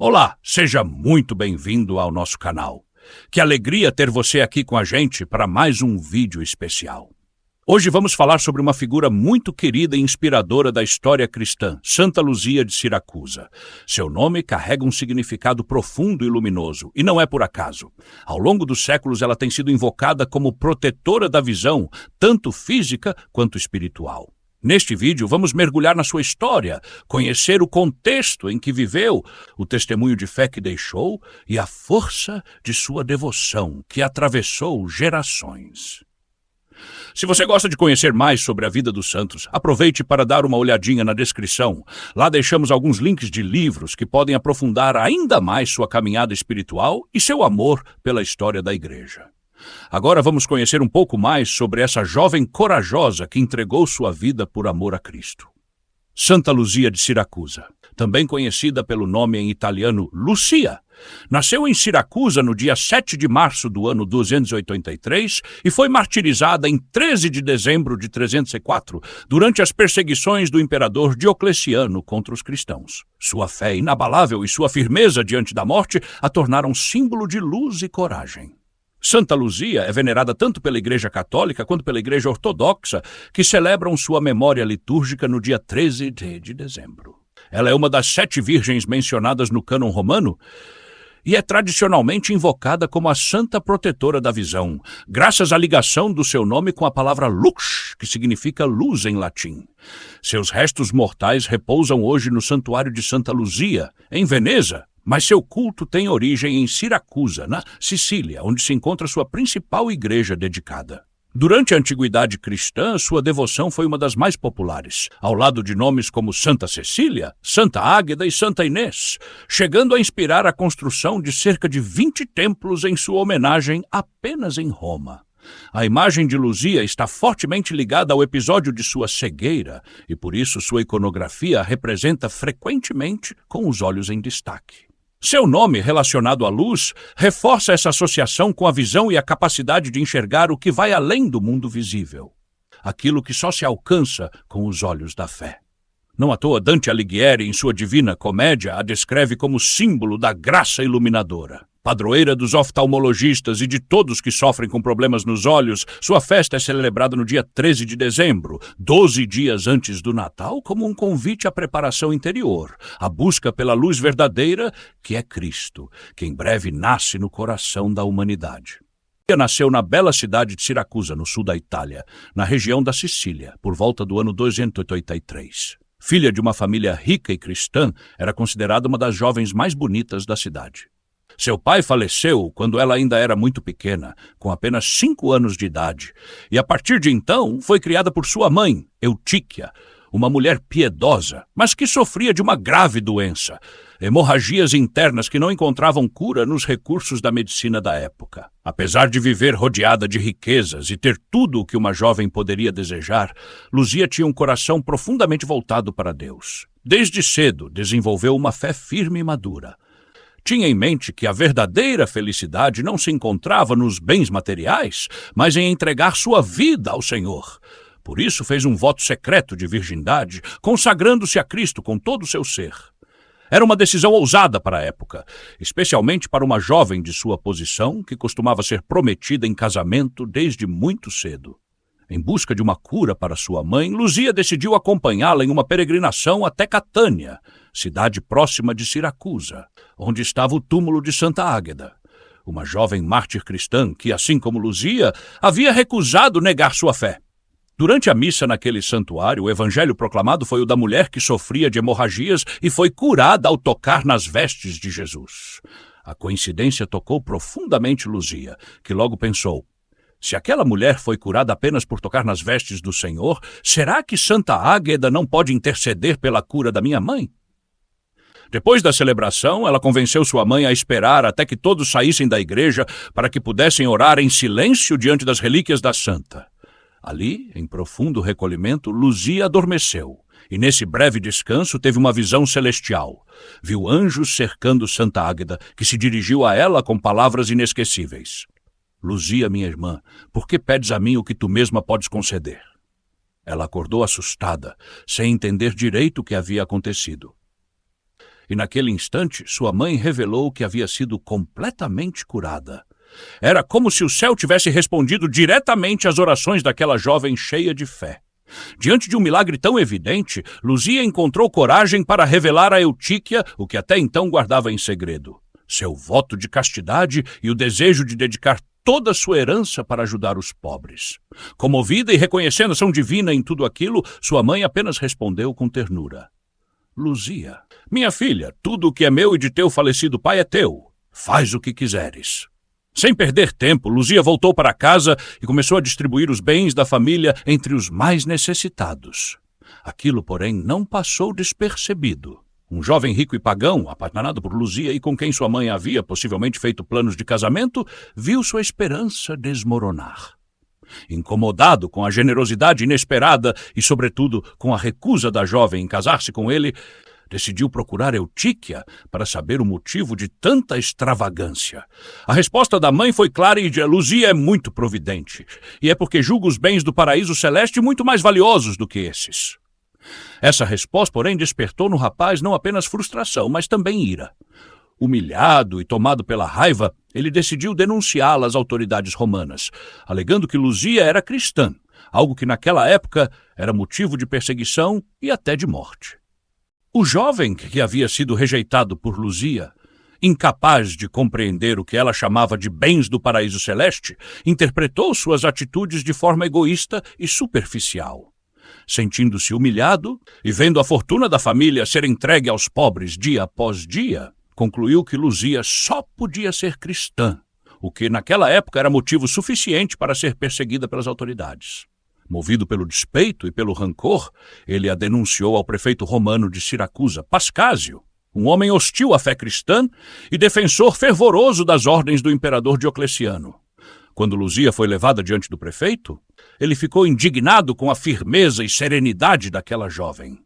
Olá, seja muito bem-vindo ao nosso canal. Que alegria ter você aqui com a gente para mais um vídeo especial. Hoje vamos falar sobre uma figura muito querida e inspiradora da história cristã, Santa Luzia de Siracusa. Seu nome carrega um significado profundo e luminoso, e não é por acaso. Ao longo dos séculos ela tem sido invocada como protetora da visão, tanto física quanto espiritual. Neste vídeo, vamos mergulhar na sua história, conhecer o contexto em que viveu, o testemunho de fé que deixou e a força de sua devoção que atravessou gerações. Se você gosta de conhecer mais sobre a vida dos santos, aproveite para dar uma olhadinha na descrição. Lá deixamos alguns links de livros que podem aprofundar ainda mais sua caminhada espiritual e seu amor pela história da Igreja. Agora vamos conhecer um pouco mais sobre essa jovem corajosa que entregou sua vida por amor a Cristo. Santa Luzia de Siracusa, também conhecida pelo nome em italiano Lucia, nasceu em Siracusa no dia 7 de março do ano 283 e foi martirizada em 13 de dezembro de 304, durante as perseguições do imperador Diocleciano contra os cristãos. Sua fé inabalável e sua firmeza diante da morte a tornaram símbolo de luz e coragem. Santa Luzia é venerada tanto pela Igreja Católica quanto pela Igreja Ortodoxa, que celebram sua memória litúrgica no dia 13 de dezembro. Ela é uma das 7 virgens mencionadas no cânon romano e é tradicionalmente invocada como a Santa Protetora da Visão, graças à ligação do seu nome com a palavra lux, que significa luz em latim. Seus restos mortais repousam hoje no Santuário de Santa Luzia, em Veneza, mas seu culto tem origem em Siracusa, na Sicília, onde se encontra sua principal igreja dedicada. Durante a antiguidade cristã, sua devoção foi uma das mais populares, ao lado de nomes como Santa Cecília, Santa Águeda e Santa Inês, chegando a inspirar a construção de cerca de 20 templos em sua homenagem apenas em Roma. A imagem de Luzia está fortemente ligada ao episódio de sua cegueira e, por isso, sua iconografia a representa frequentemente com os olhos em destaque. Seu nome, relacionado à luz, reforça essa associação com a visão e a capacidade de enxergar o que vai além do mundo visível, aquilo que só se alcança com os olhos da fé. Não à toa, Dante Alighieri, em sua Divina Comédia, a descreve como símbolo da graça iluminadora. Padroeira dos oftalmologistas e de todos que sofrem com problemas nos olhos, sua festa é celebrada no dia 13 de dezembro, 12 dias antes do Natal, como um convite à preparação interior, à busca pela luz verdadeira, que é Cristo, que em breve nasce no coração da humanidade. Ela nasceu na bela cidade de Siracusa, no sul da Itália, na região da Sicília, por volta do ano 283. Filha de uma família rica e cristã, era considerada uma das jovens mais bonitas da cidade. Seu pai faleceu quando ela ainda era muito pequena, com apenas 5 anos de idade, e a partir de então foi criada por sua mãe, Eutíquia, uma mulher piedosa, mas que sofria de uma grave doença, hemorragias internas que não encontravam cura nos recursos da medicina da época. Apesar de viver rodeada de riquezas e ter tudo o que uma jovem poderia desejar, Luzia tinha um coração profundamente voltado para Deus. Desde cedo desenvolveu uma fé firme e madura. Tinha em mente que a verdadeira felicidade não se encontrava nos bens materiais, mas em entregar sua vida ao Senhor. Por isso fez um voto secreto de virgindade, consagrando-se a Cristo com todo o seu ser. Era uma decisão ousada para a época, especialmente para uma jovem de sua posição que costumava ser prometida em casamento desde muito cedo. Em busca de uma cura para sua mãe, Luzia decidiu acompanhá-la em uma peregrinação até Catânia, cidade próxima de Siracusa, onde estava o túmulo de Santa Águeda, uma jovem mártir cristã que, assim como Luzia, havia recusado negar sua fé. Durante a missa naquele santuário, o evangelho proclamado foi o da mulher que sofria de hemorragias e foi curada ao tocar nas vestes de Jesus. A coincidência tocou profundamente Luzia, que logo pensou: se aquela mulher foi curada apenas por tocar nas vestes do Senhor, será que Santa Águeda não pode interceder pela cura da minha mãe? Depois da celebração, ela convenceu sua mãe a esperar até que todos saíssem da igreja para que pudessem orar em silêncio diante das relíquias da santa. Ali, em profundo recolhimento, Luzia adormeceu, e nesse breve descanso teve uma visão celestial. Viu anjos cercando Santa Águeda, que se dirigiu a ela com palavras inesquecíveis. Luzia, minha irmã, por que pedes a mim o que tu mesma podes conceder? Ela acordou assustada, sem entender direito o que havia acontecido. E naquele instante, sua mãe revelou que havia sido completamente curada. Era como se o céu tivesse respondido diretamente às orações daquela jovem cheia de fé. Diante de um milagre tão evidente, Luzia encontrou coragem para revelar a Eutíquia o que até então guardava em segredo: seu voto de castidade e o desejo de dedicar toda a sua herança para ajudar os pobres. Comovida e reconhecendo a ação divina em tudo aquilo, sua mãe apenas respondeu com ternura: Luzia, minha filha, tudo o que é meu e de teu falecido pai é teu. Faz o que quiseres. Sem perder tempo, Luzia voltou para casa e começou a distribuir os bens da família entre os mais necessitados. Aquilo, porém, não passou despercebido. Um jovem rico e pagão, apaixonado por Luzia e com quem sua mãe havia possivelmente feito planos de casamento, viu sua esperança desmoronar. Incomodado com a generosidade inesperada e, sobretudo, com a recusa da jovem em casar-se com ele, decidiu procurar Eutíquia para saber o motivo de tanta extravagância. A resposta da mãe foi clara e Luzia é muito providente, e é porque julga os bens do paraíso celeste muito mais valiosos do que esses. Essa resposta, porém, despertou no rapaz não apenas frustração, mas também ira. Humilhado e tomado pela raiva, ele decidiu denunciá-la às autoridades romanas, alegando que Luzia era cristã, algo que naquela época era motivo de perseguição e até de morte. O jovem, que havia sido rejeitado por Luzia, incapaz de compreender o que ela chamava de bens do paraíso celeste, interpretou suas atitudes de forma egoísta e superficial. Sentindo-se humilhado e vendo a fortuna da família ser entregue aos pobres dia após dia, concluiu que Luzia só podia ser cristã, o que naquela época era motivo suficiente para ser perseguida pelas autoridades. Movido pelo despeito e pelo rancor, ele a denunciou ao prefeito romano de Siracusa, Pascásio, um homem hostil à fé cristã e defensor fervoroso das ordens do imperador Diocleciano. Quando Luzia foi levada diante do prefeito, ele ficou indignado com a firmeza e serenidade daquela jovem.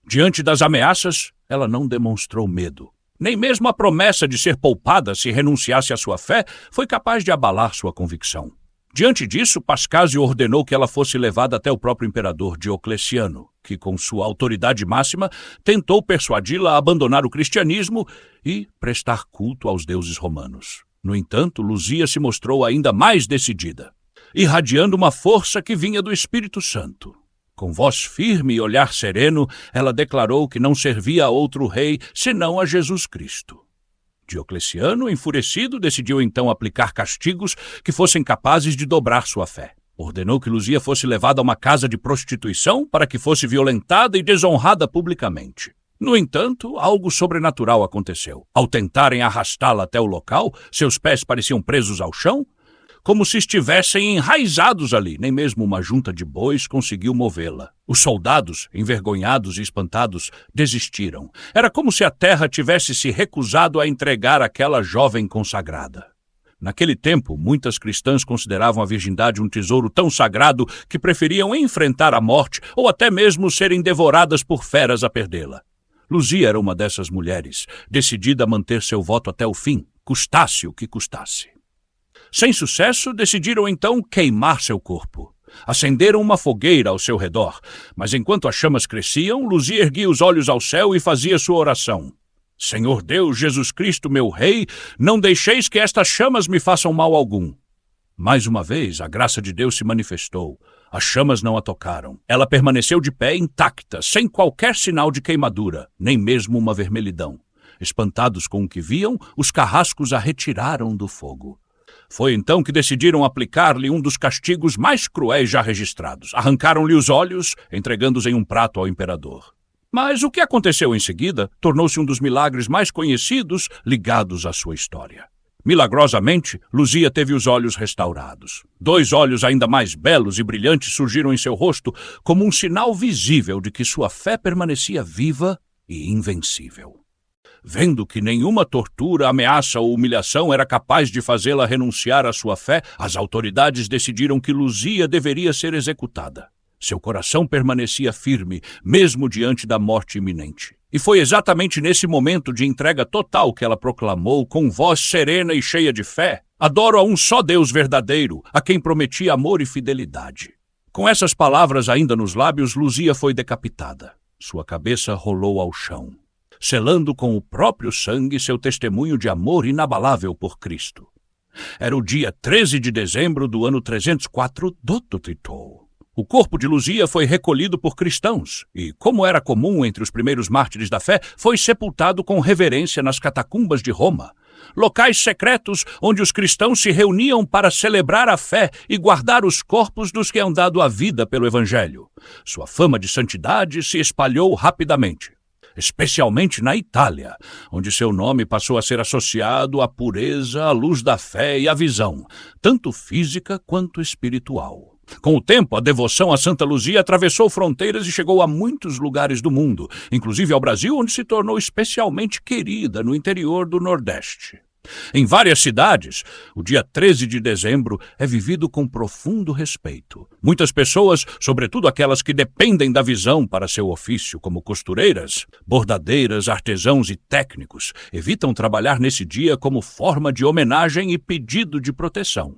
Diante das ameaças, ela não demonstrou medo. Nem mesmo a promessa de ser poupada se renunciasse à sua fé foi capaz de abalar sua convicção. Diante disso, Pascásio ordenou que ela fosse levada até o próprio imperador Diocleciano, que, com sua autoridade máxima, tentou persuadi-la a abandonar o cristianismo e prestar culto aos deuses romanos. No entanto, Luzia se mostrou ainda mais decidida, irradiando uma força que vinha do Espírito Santo. Com voz firme e olhar sereno, ela declarou que não servia a outro rei senão a Jesus Cristo. Diocleciano, enfurecido, decidiu então aplicar castigos que fossem capazes de dobrar sua fé. Ordenou que Luzia fosse levada a uma casa de prostituição para que fosse violentada e desonrada publicamente. No entanto, algo sobrenatural aconteceu. Ao tentarem arrastá-la até o local, seus pés pareciam presos ao chão, como se estivessem enraizados ali. Nem mesmo uma junta de bois conseguiu movê-la. Os soldados, envergonhados e espantados, desistiram. Era como se a terra tivesse se recusado a entregar aquela jovem consagrada. Naquele tempo, muitas cristãs consideravam a virgindade um tesouro tão sagrado que preferiam enfrentar a morte ou até mesmo serem devoradas por feras a perdê-la. Luzia era uma dessas mulheres, decidida a manter seu voto até o fim, custasse o que custasse. Sem sucesso, decidiram então queimar seu corpo. Acenderam uma fogueira ao seu redor, mas enquanto as chamas cresciam, Luzia erguia os olhos ao céu e fazia sua oração. Senhor Deus, Jesus Cristo, meu Rei, não deixeis que estas chamas me façam mal algum. Mais uma vez, a graça de Deus se manifestou. As chamas não a tocaram. Ela permaneceu de pé intacta, sem qualquer sinal de queimadura, nem mesmo uma vermelhidão. Espantados com o que viam, os carrascos a retiraram do fogo. Foi então que decidiram aplicar-lhe um dos castigos mais cruéis já registrados. Arrancaram-lhe os olhos, entregando-os em um prato ao imperador. Mas o que aconteceu em seguida tornou-se um dos milagres mais conhecidos ligados à sua história. Milagrosamente, Luzia teve os olhos restaurados. 2 olhos ainda mais belos e brilhantes surgiram em seu rosto como um sinal visível de que sua fé permanecia viva e invencível. Vendo que nenhuma tortura, ameaça ou humilhação era capaz de fazê-la renunciar à sua fé, as autoridades decidiram que Luzia deveria ser executada. Seu coração permanecia firme, mesmo diante da morte iminente. E foi exatamente nesse momento de entrega total que ela proclamou, com voz serena e cheia de fé: adoro a um só Deus verdadeiro, a quem prometi amor e fidelidade. Com essas palavras ainda nos lábios, Luzia foi decapitada. Sua cabeça rolou ao chão. selando com o próprio sangue seu testemunho de amor inabalável por Cristo. Era o dia 13 de dezembro do ano 304 do Tito. O corpo de Luzia foi recolhido por cristãos e, como era comum entre os primeiros mártires da fé, foi sepultado com reverência nas catacumbas de Roma, locais secretos onde os cristãos se reuniam para celebrar a fé e guardar os corpos dos que haviam dado a vida pelo Evangelho. Sua fama de santidade se espalhou rapidamente, especialmente na Itália, onde seu nome passou a ser associado à pureza, à luz da fé e à visão, tanto física quanto espiritual. Com o tempo, a devoção a Santa Luzia atravessou fronteiras e chegou a muitos lugares do mundo, inclusive ao Brasil, onde se tornou especialmente querida no interior do Nordeste. Em várias cidades, o dia 13 de dezembro é vivido com profundo respeito. Muitas pessoas, sobretudo aquelas que dependem da visão para seu ofício, como costureiras, bordadeiras, artesãos e técnicos, evitam trabalhar nesse dia como forma de homenagem e pedido de proteção.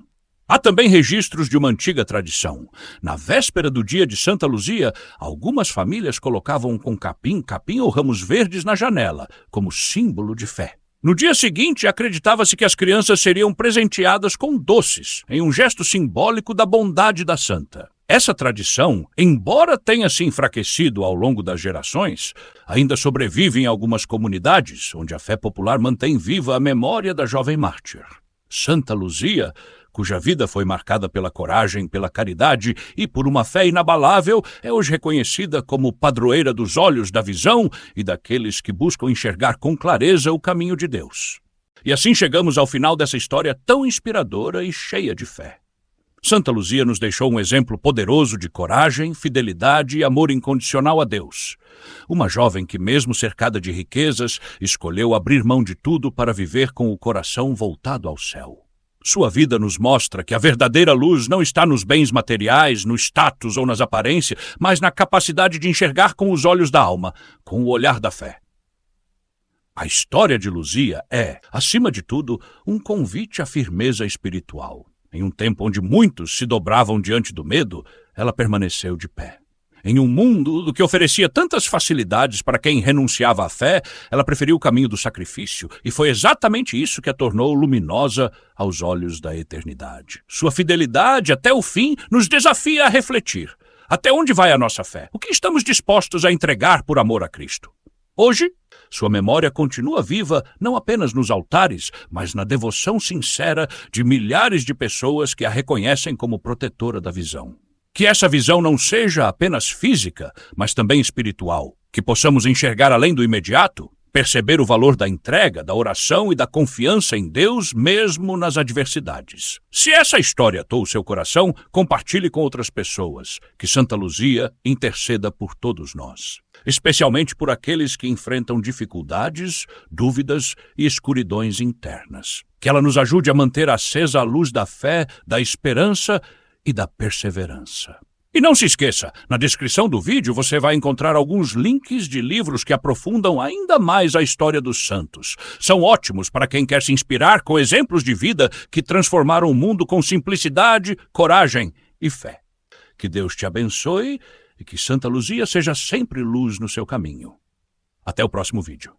Há também registros de uma antiga tradição. Na véspera do dia de Santa Luzia, algumas famílias colocavam com capim ou ramos verdes na janela, como símbolo de fé. No dia seguinte, acreditava-se que as crianças seriam presenteadas com doces, em um gesto simbólico da bondade da santa. Essa tradição, embora tenha se enfraquecido ao longo das gerações, ainda sobrevive em algumas comunidades, onde a fé popular mantém viva a memória da jovem mártir. Santa Luzia, cuja vida foi marcada pela coragem, pela caridade e por uma fé inabalável, é hoje reconhecida como padroeira dos olhos da visão e daqueles que buscam enxergar com clareza o caminho de Deus. E assim chegamos ao final dessa história tão inspiradora e cheia de fé. Santa Luzia nos deixou um exemplo poderoso de coragem, fidelidade e amor incondicional a Deus. Uma jovem que, mesmo cercada de riquezas, escolheu abrir mão de tudo para viver com o coração voltado ao céu. Sua vida nos mostra que a verdadeira luz não está nos bens materiais, no status ou nas aparências, mas na capacidade de enxergar com os olhos da alma, com o olhar da fé. A história de Luzia é, acima de tudo, um convite à firmeza espiritual. Em um tempo onde muitos se dobravam diante do medo, ela permaneceu de pé. Em um mundo que oferecia tantas facilidades para quem renunciava à fé, ela preferiu o caminho do sacrifício, e foi exatamente isso que a tornou luminosa aos olhos da eternidade. Sua fidelidade até o fim nos desafia a refletir. Até onde vai a nossa fé? O que estamos dispostos a entregar por amor a Cristo? Hoje, sua memória continua viva não apenas nos altares, mas na devoção sincera de milhares de pessoas que a reconhecem como protetora da visão. Que essa visão não seja apenas física, mas também espiritual. Que possamos enxergar além do imediato, perceber o valor da entrega, da oração e da confiança em Deus mesmo nas adversidades. Se essa história atou o seu coração, compartilhe com outras pessoas. Que Santa Luzia interceda por todos nós, especialmente por aqueles que enfrentam dificuldades, dúvidas e escuridões internas. Que ela nos ajude a manter acesa a luz da fé, da esperança e da perseverança. E não se esqueça, na descrição do vídeo você vai encontrar alguns links de livros que aprofundam ainda mais a história dos santos. São ótimos para quem quer se inspirar com exemplos de vida que transformaram o mundo com simplicidade, coragem e fé. Que Deus te abençoe e que Santa Luzia seja sempre luz no seu caminho. Até o próximo vídeo.